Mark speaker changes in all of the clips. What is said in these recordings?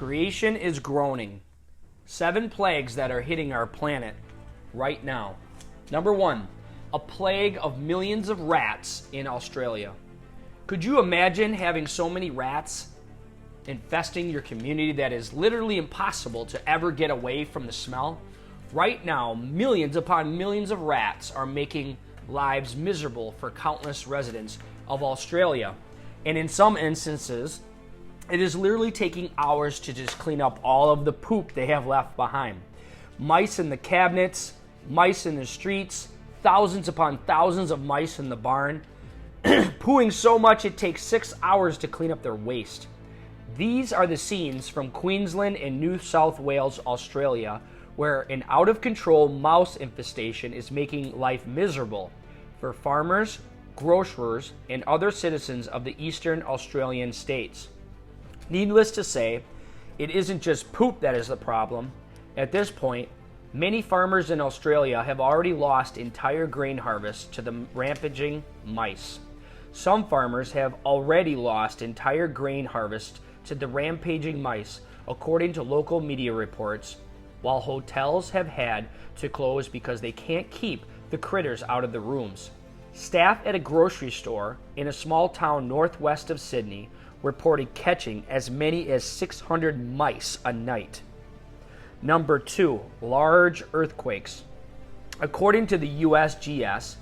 Speaker 1: Creation is groaning. 7 plagues that are hitting our planet right now. Number 1, a plague of millions of rats in Australia. Could you imagine having so many rats infesting your community that is literally impossible to ever get away from the smell? Right now, millions upon millions of rats are making lives miserable for countless residents of Australia. And in some instances, it is literally taking hours to just clean up all of the poop they have left behind. Mice in the cabinets, mice in the streets, thousands upon thousands of mice in the barn, pooing so much it takes 6 hours to clean up their waste. These are the scenes from Queensland and New South Wales, Australia, where an out-of-control mouse infestation is making life miserable for farmers, grocers, and other citizens of the eastern Australian states. Needless to say, it isn't just poop that is the problem. At this point, many farmers in Australia have already lost entire grain harvests to the rampaging mice. Some farmers have already lost entire grain harvests to the rampaging mice, according to local media reports, while hotels have had to close because they can't keep the critters out of the rooms. Staff at a grocery store in a small town northwest of Sydney reported catching as many as 600 mice a night. Number 2, large earthquakes. According to the USGS,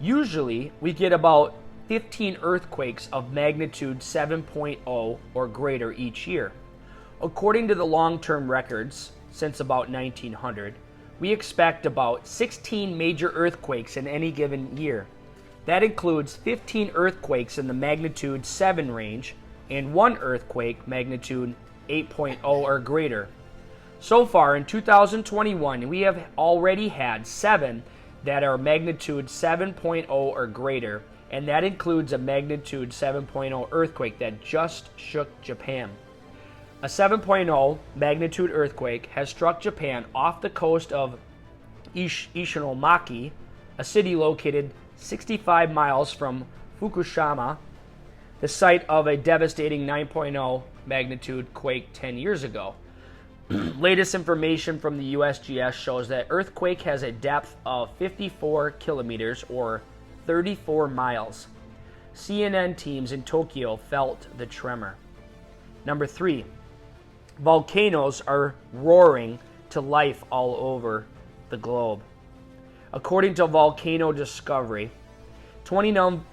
Speaker 1: usually we get about 15 earthquakes of magnitude 7.0 or greater each year. According to the long-term records, since about 1900, we expect about 16 major earthquakes in any given year. That includes 15 earthquakes in the magnitude 7 range and 1 earthquake magnitude 8.0 or greater. So far in 2021, we have already had 7 that are magnitude 7.0 or greater, and that includes a magnitude 7.0 earthquake that just shook Japan. A 7.0 magnitude earthquake has struck Japan off the coast of Ishinomaki, a city located 65 miles from Fukushima, the site of a devastating 9.0 magnitude quake 10 years ago. Latest information from the USGS shows that earthquake has a depth of 54 kilometers or 34 miles. CNN teams in Tokyo felt the tremor. Number 3, volcanoes are roaring to life all over the globe. According to Volcano Discovery, 29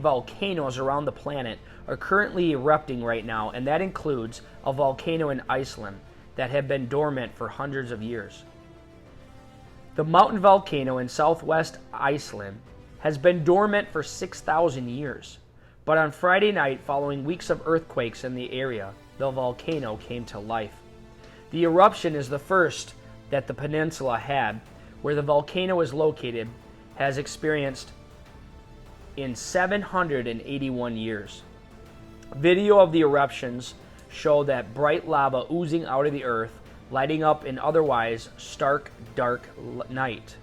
Speaker 1: volcanoes around the planet are currently erupting right now, and that includes a volcano in Iceland that had been dormant for hundreds of years. The mountain volcano in southwest Iceland has been dormant for 6,000 years, but on Friday night, following weeks of earthquakes in the area, the volcano came to life. The eruption is the first that the peninsula had, where the volcano is located, has experienced in 781 years. Video of the eruptions show that bright lava oozing out of the earth, lighting up an otherwise stark, dark night.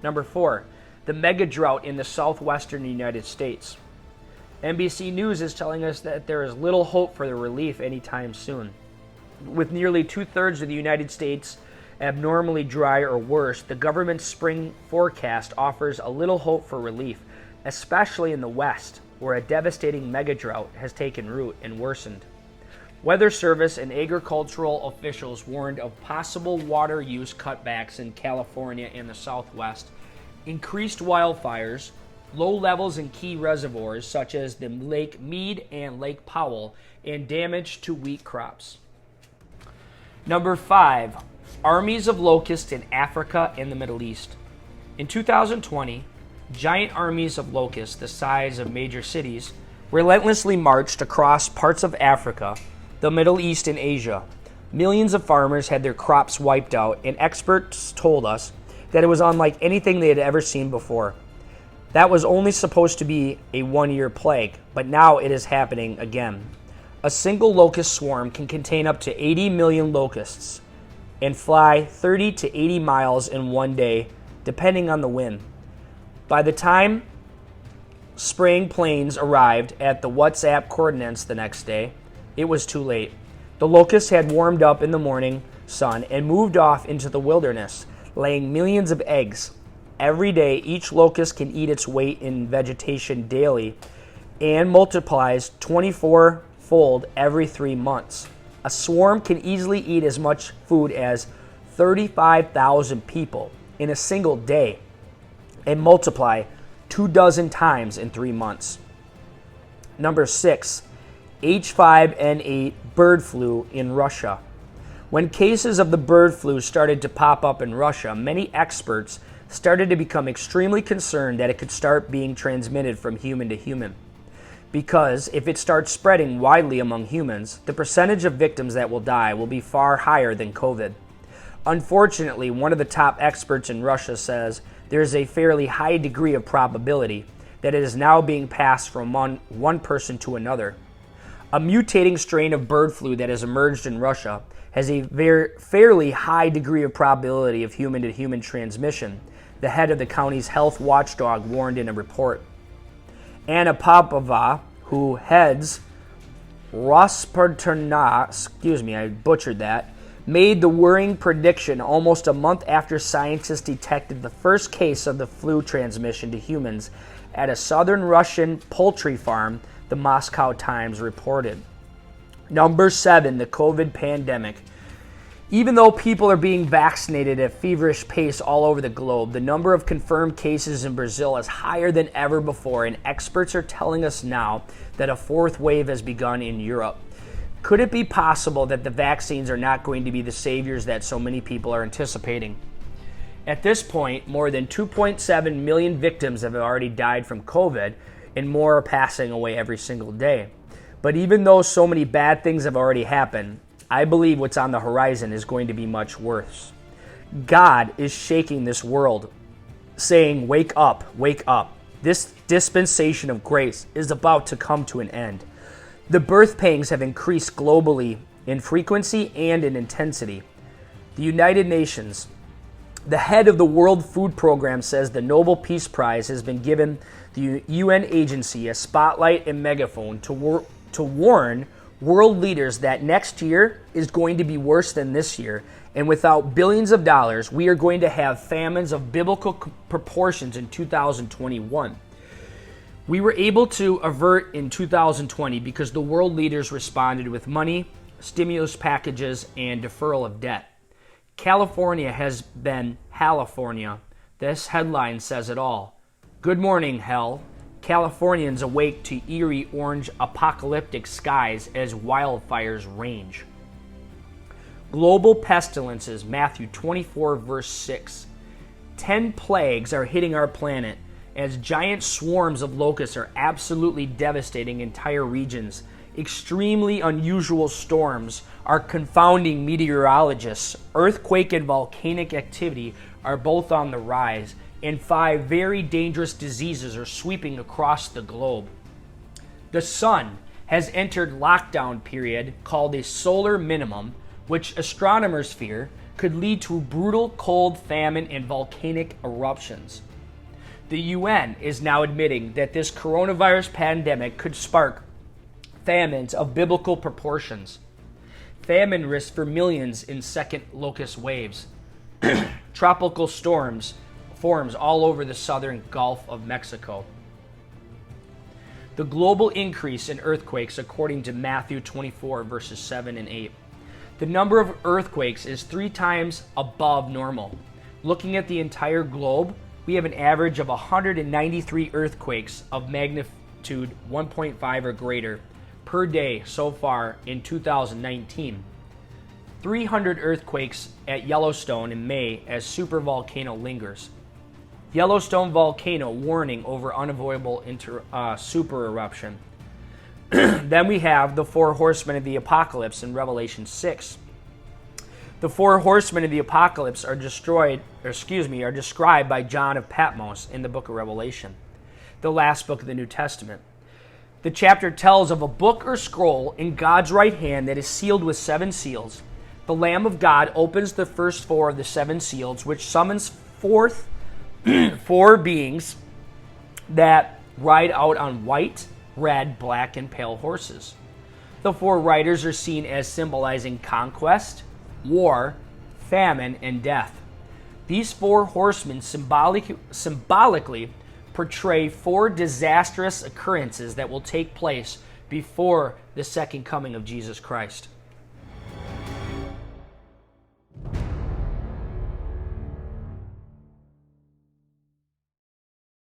Speaker 1: Number 4, the mega drought in the southwestern United States. NBC News is telling us that there is little hope for the relief anytime soon. With nearly 2/3 of the United States abnormally dry or worse, the government's spring forecast offers a little hope for relief, especially in the West, where a devastating mega drought has taken root and worsened. Weather Service and agricultural officials warned of possible water use cutbacks in California and the Southwest, increased wildfires, low levels in key reservoirs such as the Lake Mead and Lake Powell, and damage to wheat crops. Number 5, armies of locusts in Africa and the Middle East. In 2020, giant armies of locusts the size of major cities relentlessly marched across parts of Africa, the Middle East, and Asia. Millions of farmers had their crops wiped out, and experts told us that it was unlike anything they had ever seen before. That was only supposed to be a one-year plague, but now it is happening again. A single locust swarm can contain up to 80 million locusts and fly 30 to 80 miles in one day, depending on the wind. By the time spraying planes arrived at the WhatsApp coordinates the next day, it was too late. The locusts had warmed up in the morning sun and moved off into the wilderness, laying millions of eggs. Every day, each locust can eat its weight in vegetation daily and multiplies 24-fold every 3 months. A swarm can easily eat as much food as 35,000 people in a single day and multiply 24 times in 3 months. Number 6, H5N8 bird flu in Russia. When cases of the bird flu started to pop up in Russia, many experts started to become extremely concerned that it could start being transmitted from human to human. Because if it starts spreading widely among humans, the percentage of victims that will die will be far higher than COVID. Unfortunately, one of the top experts in Russia says there is a fairly high degree of probability that it is now being passed from one person to another. A mutating strain of bird flu that has emerged in Russia has a fairly high degree of probability of human-to-human transmission, the head of the county's health watchdog warned in a report. Anna Popova, who heads Rospartana, I butchered that, made the worrying prediction almost a month after scientists detected the first case of the flu transmission to humans at a southern Russian poultry farm, the Moscow Times reported. Number 7, the COVID pandemic. Even though people are being vaccinated at a feverish pace all over the globe, the number of confirmed cases in Brazil is higher than ever before, and experts are telling us now that a fourth wave has begun in Europe. Could it be possible that the vaccines are not going to be the saviors that so many people are anticipating? At this point, more than 2.7 million victims have already died from COVID, and more are passing away every single day. But even though so many bad things have already happened, I believe what's on the horizon is going to be much worse. God is shaking this world, saying, wake up, wake up. This dispensation of grace is about to come to an end. The birth pangs have increased globally in frequency and in intensity. The United Nations, the head of the World Food Program, says the Nobel Peace Prize has been given the UN agency a spotlight and megaphone to warn world leaders that next year is going to be worse than this year, and without billions of dollars, we are going to have famines of biblical proportions in 2021. We were able to avert in 2020 because the world leaders responded with money, stimulus packages, and deferral of debt. California has been Halifornia. This headline says it all. Good morning, hell. Californians awake to eerie orange apocalyptic skies as wildfires range. Global pestilences, Matthew 24, verse 6. 10 plagues are hitting our planet as giant swarms of locusts are absolutely devastating entire regions. Extremely unusual storms are confounding meteorologists. Earthquake and volcanic activity are both on the rise, and 5 very dangerous diseases are sweeping across the globe. The sun has entered lockdown period called a solar minimum, which astronomers fear could lead to brutal cold, famine, and volcanic eruptions. The UN is now admitting that this coronavirus pandemic could spark famines of biblical proportions. Famine risk for millions in second locust waves. Tropical storms forms all over the southern Gulf of Mexico. The global increase in earthquakes, according to Matthew 24, verses 7 and 8. The number of earthquakes is 3 times above normal. Looking at the entire globe, we have an average of 193 earthquakes of magnitude 1.5 or greater per day so far in 2019. 300 earthquakes at Yellowstone in May as supervolcano lingers. Yellowstone volcano warning over unavoidable super eruption. Then we have the 4 horsemen of the apocalypse in Revelation 6. The 4 horsemen of the apocalypse are described by John of Patmos in the book of Revelation, the last book of the New Testament. The chapter tells of a book or scroll in God's right hand that is sealed with 7 seals. The Lamb of God opens the first 4 of the 7 seals, which summons forth 4 beings that ride out on white, red, black, and pale horses. The four riders are seen as symbolizing conquest, war, famine, and death. These four horsemen symbolically portray four disastrous occurrences that will take place before the second coming of Jesus Christ.